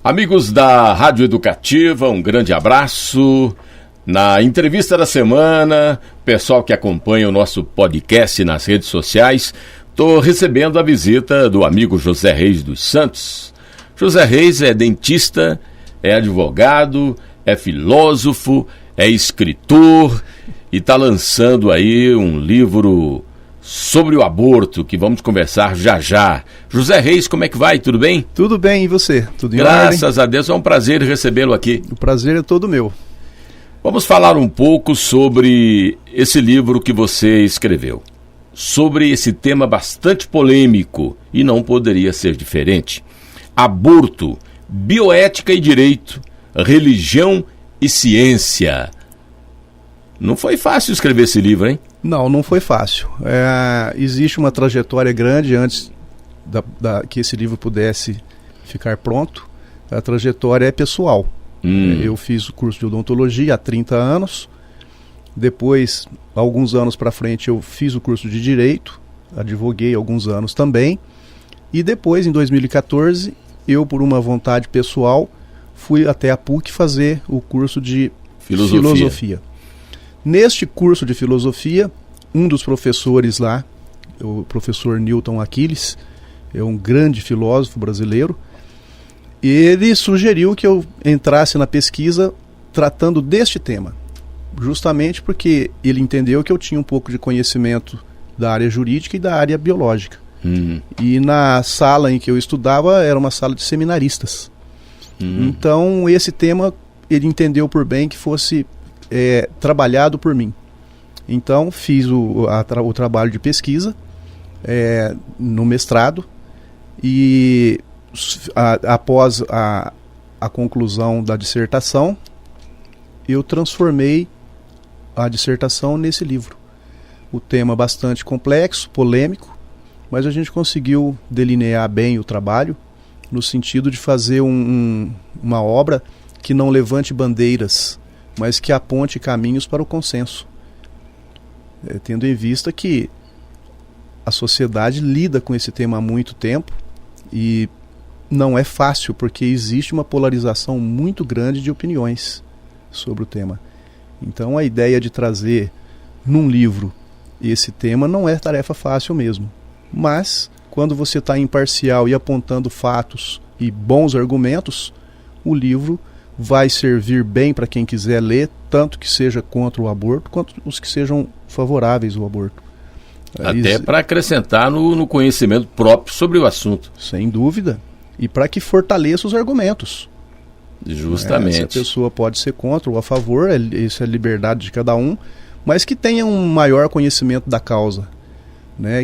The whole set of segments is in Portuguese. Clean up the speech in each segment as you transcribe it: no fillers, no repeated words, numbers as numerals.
Amigos da Rádio Educativa, um grande abraço. Na entrevista da semana, pessoal que acompanha o nosso podcast nas redes sociais, estou recebendo a visita do amigo José Reis dos Santos. José Reis é dentista, é advogado, é filósofo, é escritor e está lançando aí um livro sobre o aborto, que vamos conversar já já. José Reis, como é que vai? Tudo bem? Tudo bem, e você? Tudo em Graças ordem? a Deus, é um prazer recebê-lo aqui. O prazer é todo meu. Vamos falar um pouco sobre esse livro que você escreveu, sobre esse tema bastante polêmico, e não poderia ser diferente. Aborto, bioética e direito, religião e ciência. Não foi fácil escrever esse livro, hein? Não foi fácil. Existe uma trajetória grande antes que esse livro pudesse ficar pronto. A trajetória é pessoal. Eu fiz o curso de odontologia há 30 anos. Depois, alguns anos para frente, eu fiz o curso de direito. Advoguei alguns anos também. E depois, em 2014, eu, por uma vontade pessoal, fui até a PUC fazer o curso de filosofia. Neste curso de filosofia, um dos professores lá, o professor Newton Aquiles, é um grande filósofo brasileiro, ele sugeriu que eu entrasse na pesquisa tratando deste tema, justamente porque ele entendeu que eu tinha um pouco de conhecimento da área jurídica e da área biológica. E na sala em que eu estudava era uma sala de seminaristas. Então esse tema ele entendeu por bem que fosse trabalhado por mim. Então fiz o trabalho de pesquisa no mestrado e após a conclusão da dissertação eu transformei a dissertação nesse livro. O tema bastante complexo, polêmico, mas a gente conseguiu delinear bem o trabalho no sentido de fazer uma obra que não levante bandeiras, mas que aponte caminhos para o consenso, tendo em vista que a sociedade lida com esse tema há muito tempo e não é fácil, porque existe uma polarização muito grande de opiniões sobre o tema. Então a ideia de trazer num livro esse tema não é tarefa fácil mesmo, mas quando você está imparcial e apontando fatos e bons argumentos, o livro vai servir bem para quem quiser ler, tanto que seja contra o aborto, quanto os que sejam favoráveis ao aborto. Até para acrescentar no conhecimento próprio sobre o assunto. Sem dúvida. E para que fortaleça os argumentos. Justamente. Se a pessoa pode ser contra ou a favor, isso é liberdade de cada um, mas que tenha um maior conhecimento da causa.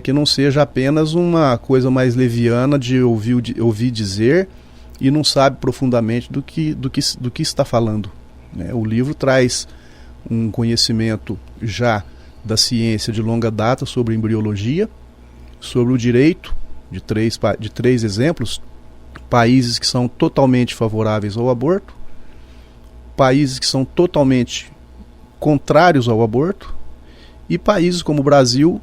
Que não seja apenas uma coisa mais leviana de ouvir dizer e não sabe profundamente do que está falando. O livro traz um conhecimento já da ciência de longa data sobre embriologia, sobre o direito, de três exemplos: países que são totalmente favoráveis ao aborto, países que são totalmente contrários ao aborto e países como o Brasil,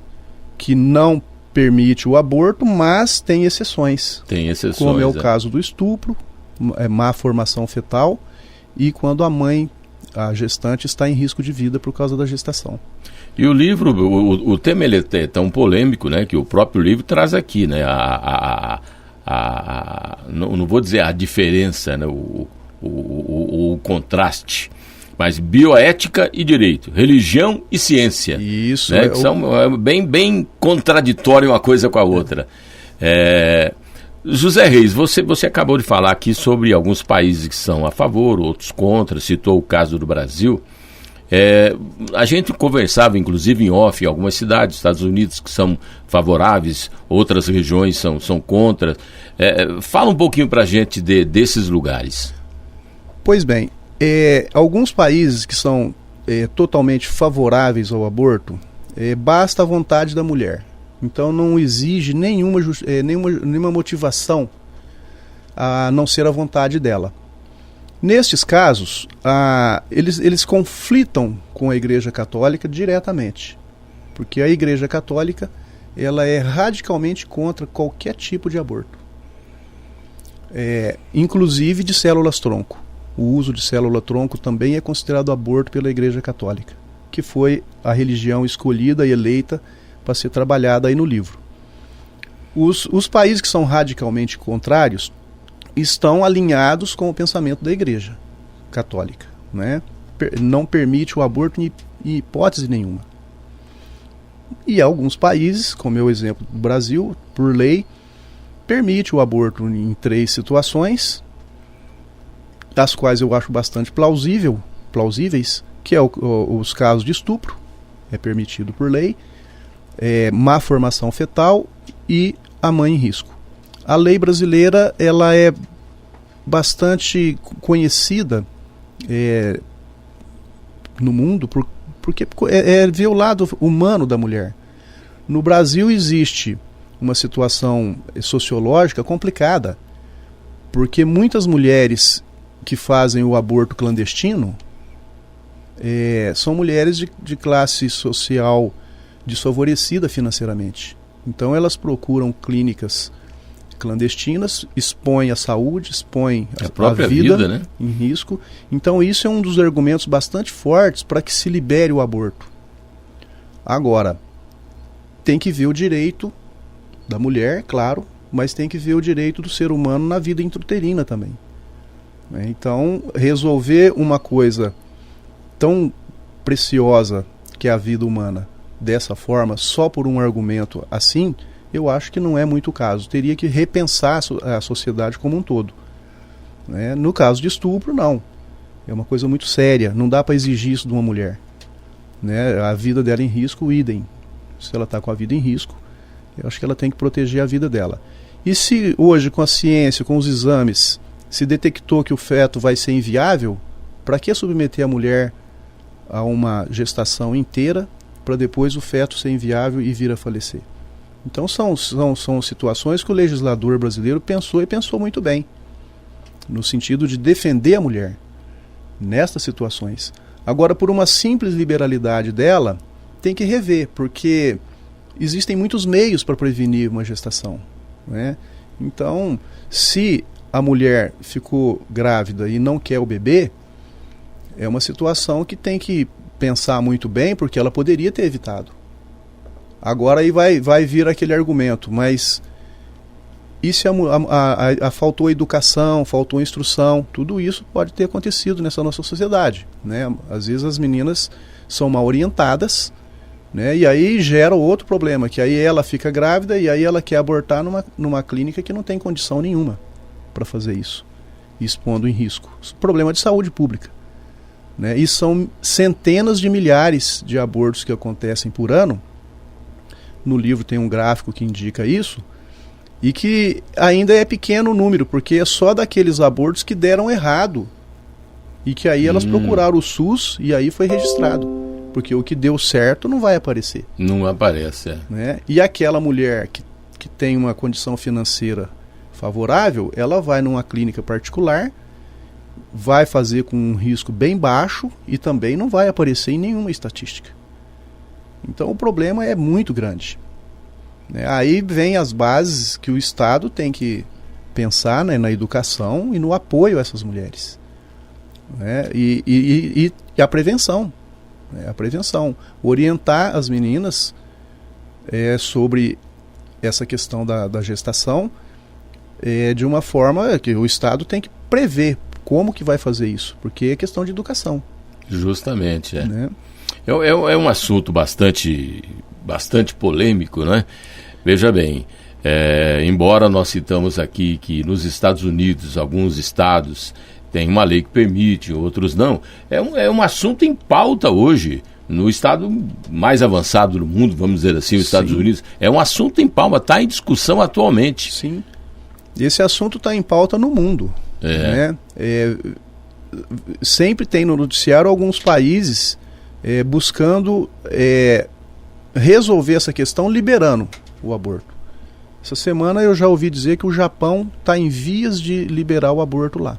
que não permite o aborto, mas tem exceções. Como é o caso do estupro, má formação fetal e quando a gestante está em risco de vida por causa da gestação. E o livro, o tema ele é tão polêmico, que o próprio livro traz aqui, não vou dizer a diferença, o contraste, mas bioética e direito, religião e ciência. Isso. Que são bem contraditórias uma coisa com a outra. José Reis, você acabou de falar aqui sobre alguns países que são a favor, outros contra, citou o caso do Brasil. A gente conversava, inclusive em off, em algumas cidades, Estados Unidos, que são favoráveis, outras regiões são contra. Fala um pouquinho para a gente desses lugares. Pois bem, alguns países que são totalmente favoráveis ao aborto, basta a vontade da mulher. Então não exige nenhuma motivação a não ser a vontade dela. Nestes casos, eles conflitam com a Igreja Católica diretamente, porque a Igreja Católica ela é radicalmente contra qualquer tipo de aborto. inclusive de células-tronco. O uso de célula-tronco também é considerado aborto pela Igreja Católica, que foi a religião escolhida e eleita para ser trabalhada aí no livro. Os países que são radicalmente contrários estão alinhados com o pensamento da Igreja Católica, né? Não permite o aborto em hipótese nenhuma. E alguns países, como é o exemplo do Brasil, por lei, permite o aborto em 3 situações, das quais eu acho bastante plausíveis, que é os casos de estupro, é permitido por lei, má formação fetal e a mãe em risco. A lei brasileira ela é bastante conhecida no mundo porque vê o lado humano da mulher. No Brasil existe uma situação sociológica complicada, porque muitas mulheres que fazem o aborto clandestino são mulheres de classe social desfavorecida financeiramente. Então elas procuram clínicas clandestinas, expõem a saúde, expõem a própria vida, né, em risco. Então isso é um dos argumentos bastante fortes para que se libere o aborto. Agora, tem que ver o direito da mulher, claro, mas tem que ver o direito do ser humano na vida intrauterina também. Então, resolver uma coisa tão preciosa que é a vida humana dessa forma, só por um argumento assim, eu acho que não é muito o caso. Teria que repensar a sociedade como um todo. No caso de estupro, não. É uma coisa muito séria. Não dá para exigir isso de uma mulher. A vida dela em risco, idem. Se ela está com a vida em risco, eu acho que ela tem que proteger a vida dela. E se hoje, com a ciência, com os exames, se detectou que o feto vai ser inviável, para que submeter a mulher a uma gestação inteira para depois o feto ser inviável e vir a falecer? Então são situações que o legislador brasileiro pensou e pensou muito bem, no sentido de defender a mulher nestas situações. Agora, por uma simples liberalidade dela, tem que rever, porque existem muitos meios para prevenir uma gestação. Então, se a mulher ficou grávida e não quer o bebê, é uma situação que tem que pensar muito bem, porque ela poderia ter evitado. Agora aí vai vir aquele argumento, mas e se faltou educação, faltou instrução? Tudo isso pode ter acontecido nessa nossa sociedade. Às vezes as meninas são mal orientadas, e aí gera outro problema, que aí ela fica grávida e aí ela quer abortar numa clínica que não tem condição nenhuma para fazer isso, expondo em risco. Problema de saúde pública. E são centenas de milhares de abortos que acontecem por ano. No livro tem um gráfico que indica isso, e que ainda é pequeno o número, porque é só daqueles abortos que deram errado, e que aí elas procuraram o SUS e aí foi registrado, porque o que deu certo não vai aparecer. Não aparece, E aquela mulher que tem uma condição financeira favorável, ela vai numa clínica particular, vai fazer com um risco bem baixo e também não vai aparecer em nenhuma estatística. Então o problema é muito grande. Aí vem as bases que o Estado tem que pensar, na educação e no apoio a essas mulheres. E a prevenção. A prevenção. Orientar as meninas sobre essa questão da gestação de uma forma que o Estado tem que prever como que vai fazer isso, porque é questão de educação. Justamente, É um assunto bastante polêmico, Veja bem, embora nós citamos aqui que nos Estados Unidos, alguns estados têm uma lei que permite, outros não, é um assunto em pauta hoje, no estado mais avançado do mundo, vamos dizer assim, os Estados Unidos, é um assunto em pauta, está em discussão atualmente. Sim, esse assunto está em pauta no mundo. Sempre tem no noticiário alguns países buscando resolver essa questão liberando o aborto. Essa semana eu já ouvi dizer que o Japão está em vias de liberar o aborto lá.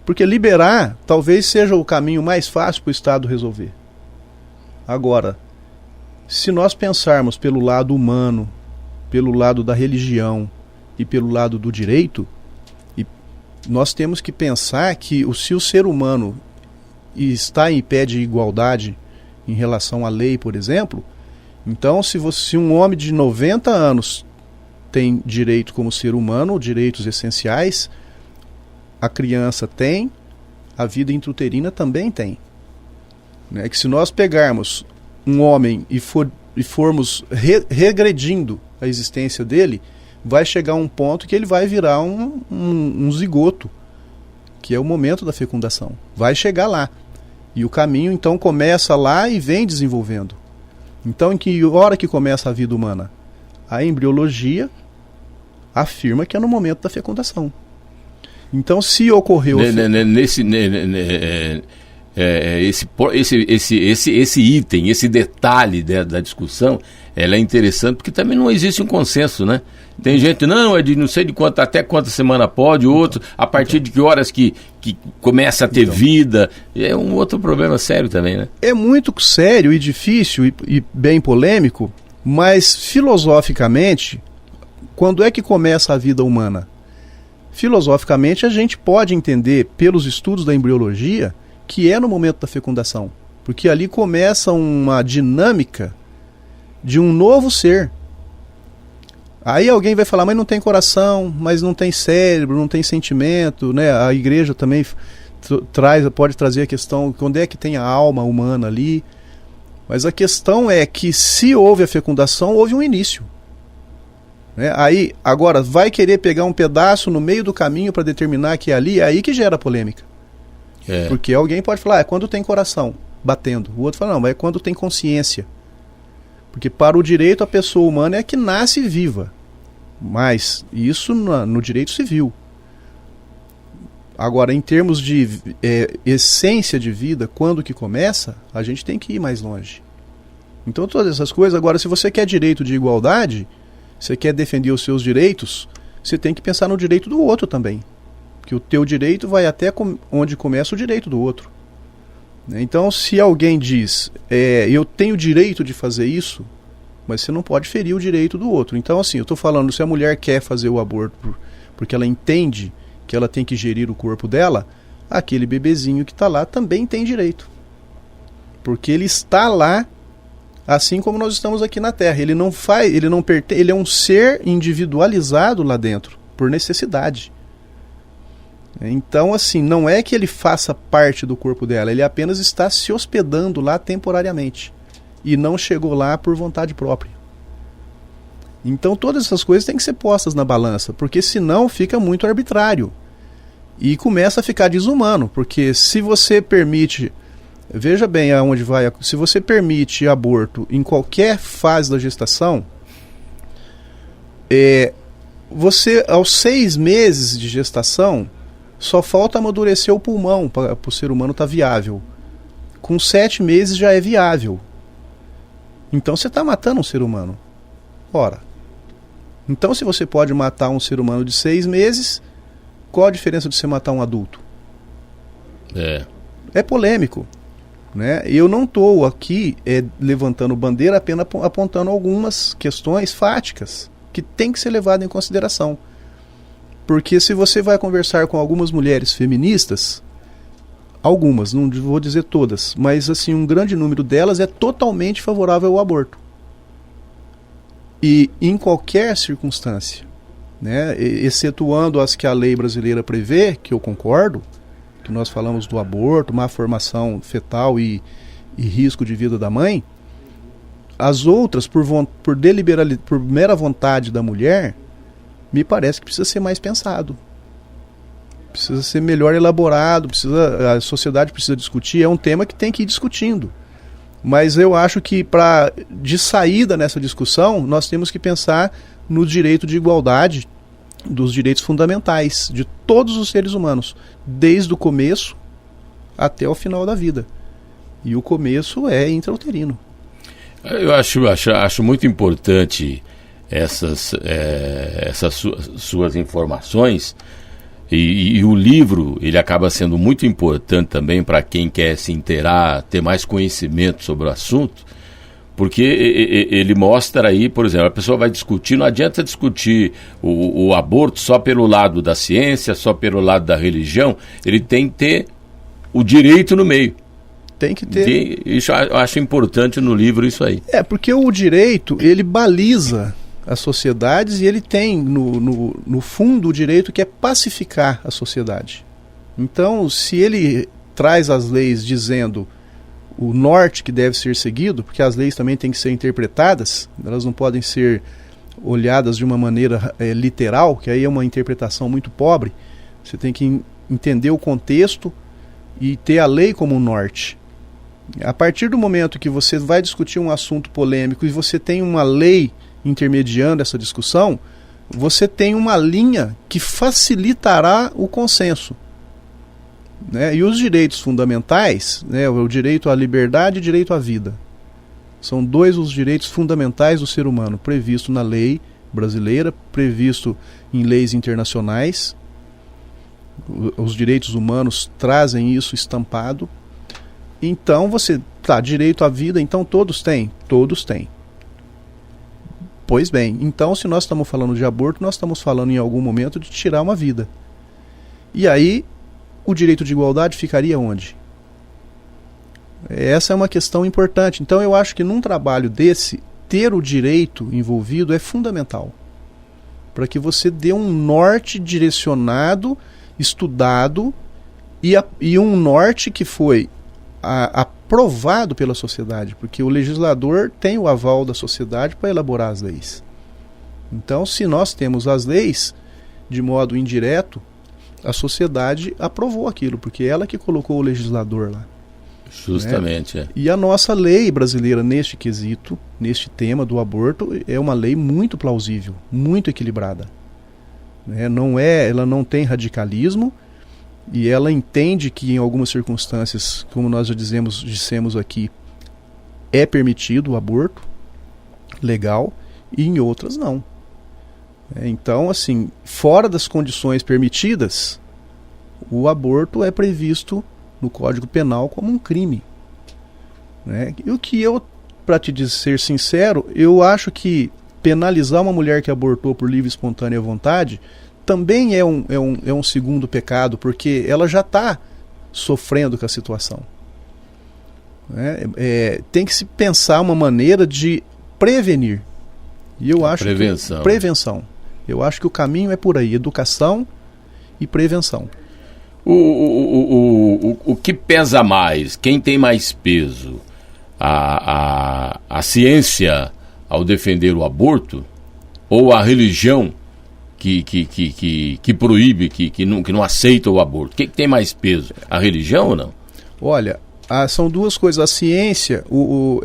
Porque liberar talvez seja o caminho mais fácil para o Estado resolver. Agora, se nós pensarmos pelo lado humano, pelo lado da religião e pelo lado do direito, e nós temos que pensar que se o ser humano está em pé de igualdade em relação à lei, por exemplo, então se um homem de 90 anos tem direito como ser humano, direitos essenciais, a criança tem, a vida intrauterina também tem. Né? Que se nós pegarmos um homem e formos regredindo a existência dele, vai chegar um ponto que ele vai virar um zigoto, que é o momento da fecundação. Vai chegar lá. E o caminho então começa lá e vem desenvolvendo. Então, em que hora que começa a vida humana? A embriologia afirma que é no momento da fecundação. Então, se ocorreu... Esse item, esse detalhe da discussão, ela é interessante porque também não existe um consenso, né? Tem gente, não, é de não sei de quanto, até quanta semana pode, outro, a partir de que horas que começa a ter vida. É um outro problema sério também, né? É muito sério e difícil e bem polêmico, mas filosoficamente, quando é que começa a vida humana? Filosoficamente, a gente pode entender, pelos estudos da embriologia, que é no momento da fecundação, porque ali começa uma dinâmica de um novo ser. Aí alguém vai falar, mas não tem coração, mas não tem cérebro, não tem sentimento, né? A igreja também pode trazer a questão, onde é que tem a alma humana ali? Mas a questão é que se houve a fecundação, houve um início. Né? Aí, agora, vai querer pegar um pedaço no meio do caminho para determinar que é ali, é aí que gera polêmica. É. Porque alguém pode falar, é quando tem coração batendo. O outro fala, não, mas é quando tem consciência. Porque para o direito a pessoa humana é a que nasce viva. Mas isso no direito civil. Agora, em termos de essência de vida, quando que começa, a gente tem que ir mais longe. Então todas essas coisas, agora se você quer direito de igualdade, você quer defender os seus direitos, você tem que pensar no direito do outro também. Que o teu direito vai até onde começa o direito do outro. Então, se alguém diz, eu tenho direito de fazer isso, mas você não pode ferir o direito do outro. Então, assim, eu estou falando, se a mulher quer fazer o aborto porque ela entende que ela tem que gerir o corpo dela, aquele bebezinho que está lá também tem direito. Porque ele está lá, assim como nós estamos aqui na Terra. Ele é um ser individualizado lá dentro, por necessidade. Então, assim, não é que ele faça parte do corpo dela, ele apenas está se hospedando lá temporariamente e não chegou lá por vontade própria. Então, todas essas coisas têm que ser postas na balança, porque senão fica muito arbitrário e começa a ficar desumano, porque se você permite, veja bem aonde vai, se você permite aborto em qualquer fase da gestação, você, aos 6 meses de gestação, só falta amadurecer o pulmão para o ser humano estar viável. Com 7 meses já é viável. Então você está matando um ser humano. Ora. Então, se você pode matar um ser humano de 6 meses, qual a diferença de você matar um adulto? É polêmico. Né? Eu não estou aqui levantando bandeira, apenas apontando algumas questões fáticas que tem que ser levadas em consideração. Porque se você vai conversar com algumas mulheres feministas, algumas, não vou dizer todas, mas assim, um grande número delas é totalmente favorável ao aborto. E em qualquer circunstância, né, excetuando as que a lei brasileira prevê, que eu concordo, que nós falamos do aborto, má formação fetal e risco de vida da mãe, as outras, por mera vontade da mulher, me parece que precisa ser mais pensado. Precisa ser melhor elaborado, a sociedade precisa discutir, é um tema que tem que ir discutindo. Mas eu acho que de saída nessa discussão, nós temos que pensar no direito de igualdade, dos direitos fundamentais de todos os seres humanos, desde o começo até o final da vida. E o começo é intrauterino. Eu acho muito importante essas suas informações, e o livro ele acaba sendo muito importante também para quem quer se inteirar, ter mais conhecimento sobre o assunto, Porque ele mostra aí, por exemplo, a pessoa vai discutir, não adianta discutir o aborto só pelo lado da ciência, só pelo lado da religião, ele tem que ter o direito no meio. Tem que ter. Isso eu acho importante no livro isso aí. Porque o direito, ele baliza as sociedades e ele tem no fundo o direito que é pacificar a sociedade. Então, se ele traz as leis dizendo o norte que deve ser seguido, porque as leis também têm que ser interpretadas, elas não podem ser olhadas de uma maneira literal, que aí é uma interpretação muito pobre. Você tem que entender o contexto e ter a lei como um norte. A partir do momento que você vai discutir um assunto polêmico e você tem uma lei intermediando essa discussão, você tem uma linha que facilitará o consenso. E os direitos fundamentais, o direito à liberdade e o direito à vida, são dois os direitos fundamentais do ser humano, previsto na lei brasileira, previsto em leis internacionais. Os direitos humanos trazem isso estampado. Então direito à vida, então todos têm? Todos têm. Pois bem, então se nós estamos falando de aborto, nós estamos falando em algum momento de tirar uma vida. E aí, o direito de igualdade ficaria onde? Essa é uma questão importante. Então eu acho que num trabalho desse, ter o direito envolvido é fundamental. Para que você dê um norte direcionado, estudado, e um norte que foi aprovado pela sociedade, porque o legislador tem o aval da sociedade para elaborar as leis. Então, se nós temos as leis, de modo indireto, a sociedade aprovou aquilo, porque é ela que colocou o legislador lá. Justamente. E a nossa lei brasileira neste quesito, neste tema do aborto, é uma lei muito plausível, muito equilibrada. Ela não tem radicalismo, e ela entende que em algumas circunstâncias, como nós já dissemos aqui, é permitido o aborto legal, e em outras não. Então, assim, fora das condições permitidas, o aborto é previsto no Código Penal como um crime. E o que para te ser sincero, eu acho que penalizar uma mulher que abortou por livre e espontânea vontade também é um segundo pecado, porque ela já está sofrendo com a situação. Tem que se pensar uma maneira de prevenir. E eu acho prevenção. Eu acho que o caminho é por aí, educação e prevenção. O que pesa mais? Quem tem mais peso? A ciência ao defender o aborto ou a religião que proíbe, que não aceita o aborto? Quem tem mais peso? A religião ou não? Olha, são duas coisas. A ciência,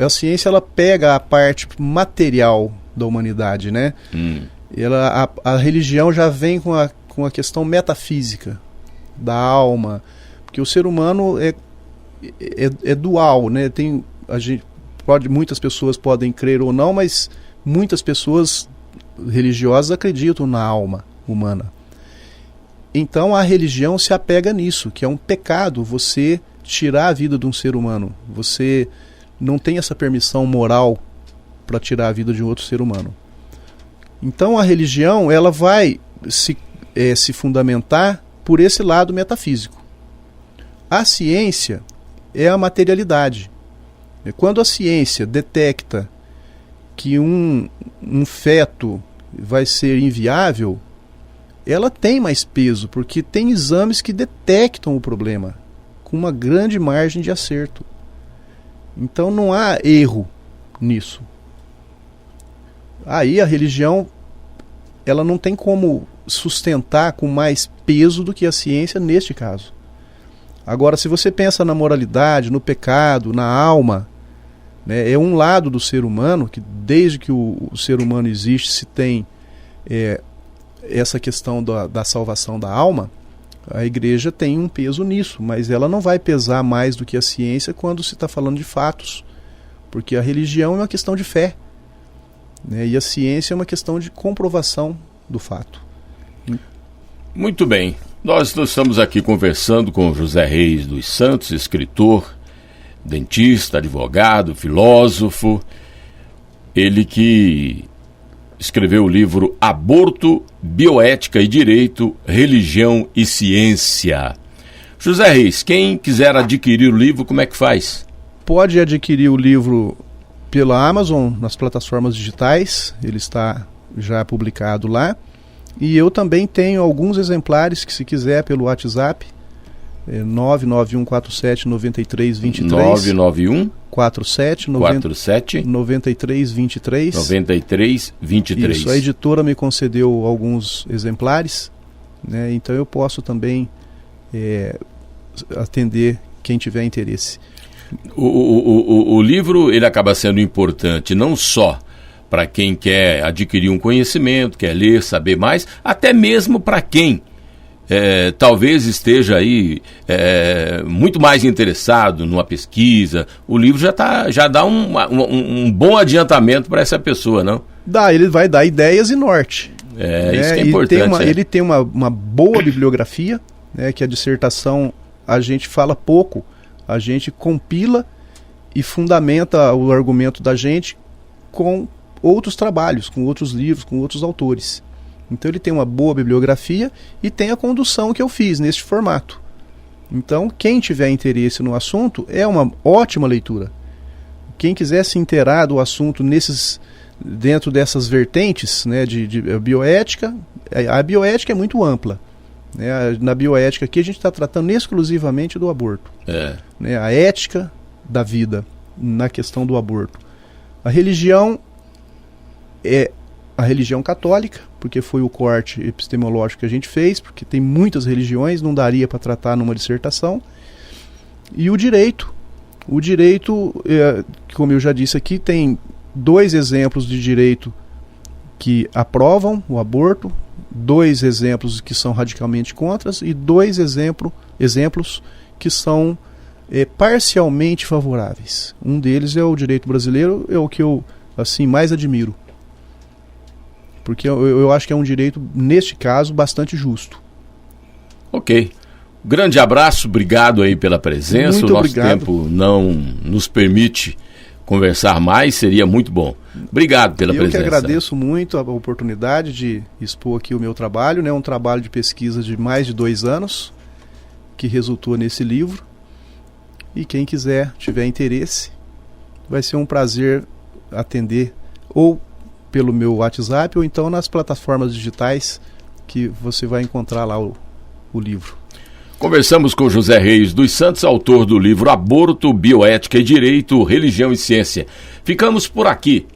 a ciência ela pega a parte material da humanidade, né? A religião já vem com a questão metafísica da alma, porque o ser humano é dual, né? Muitas pessoas podem crer ou não, mas muitas pessoas religiosas acreditam na alma humana. Então a religião se apega nisso, que é um pecado você tirar a vida de um ser humano. Você não tem essa permissão moral para tirar a vida de um outro ser humano. Então a religião ela vai se fundamentar por esse lado metafísico. A ciência é a materialidade. Quando a ciência detecta que um feto vai ser inviável, ela tem mais peso, porque tem exames que detectam o problema com uma grande margem de acerto. Então não há erro nisso. Aí a religião ela não tem como sustentar com mais peso do que a ciência neste caso. Agora, se você pensa na moralidade, no pecado, na alma, é um lado do ser humano que desde que o ser humano existe se tem essa questão da salvação da alma. A igreja tem um peso nisso, mas ela não vai pesar mais do que a ciência quando se está falando de fatos, porque a religião é uma questão de fé, e a ciência é uma questão de comprovação do fato. Muito bem, nós estamos aqui conversando com José Reis dos Santos, escritor, dentista, advogado, filósofo, Ele que escreveu o livro Aborto, Bioética e Direito, Religião e Ciência. José Reis, quem quiser adquirir o livro, como é que faz? Pode adquirir o livro pela Amazon, nas plataformas digitais, ele está já publicado lá. E eu também tenho alguns exemplares que, se quiser, pelo WhatsApp, 991479323. 991 47 9323. 9323. Isso, a editora me concedeu alguns exemplares, né? Então eu posso também atender quem tiver interesse. O livro, ele acaba sendo importante não só para quem quer adquirir um conhecimento, quer ler, saber mais, até mesmo para quem talvez esteja aí muito mais interessado numa pesquisa. O livro já dá um bom adiantamento para essa pessoa, não? Ele vai dar ideias e norte. Isso que é importante. Ele tem uma boa bibliografia, né, que a dissertação a gente fala pouco, a gente compila e fundamenta o argumento da gente com outros trabalhos, com outros livros, com outros autores. Então ele tem uma boa bibliografia e tem a condução que eu fiz neste formato. Então quem tiver interesse no assunto, é uma ótima leitura. Quem quiser se inteirar do assunto dentro dessas vertentes, né, de bioética, a bioética é muito ampla. Né? Na bioética aqui a gente está tratando exclusivamente do aborto. Né? A ética da vida na questão do aborto. A religião é a religião católica, porque foi o corte epistemológico que a gente fez, porque tem muitas religiões, não daria para tratar numa dissertação. E o direito. O direito, como eu já disse aqui, tem 2 exemplos de direito que aprovam o aborto, 2 exemplos que são radicalmente contras e 2 exemplos que são parcialmente favoráveis. Um deles é o direito brasileiro, é o que eu assim mais admiro. Porque eu acho que é um direito, neste caso, bastante justo. Ok. Grande abraço, obrigado aí pela presença. Muito o nosso obrigado. tempo não nos permite conversar mais, seria muito bom. Obrigado pela presença. Eu que agradeço muito a oportunidade de expor aqui o meu trabalho, né? Um trabalho de pesquisa de mais de 2 anos, que resultou nesse livro. E quem quiser, tiver interesse, vai ser um prazer atender ou pelo meu WhatsApp ou então nas plataformas digitais que você vai encontrar lá o livro. Conversamos com José Reis dos Santos, autor do livro Aborto, Bioética e Direito, Religião e Ciência. Ficamos por aqui.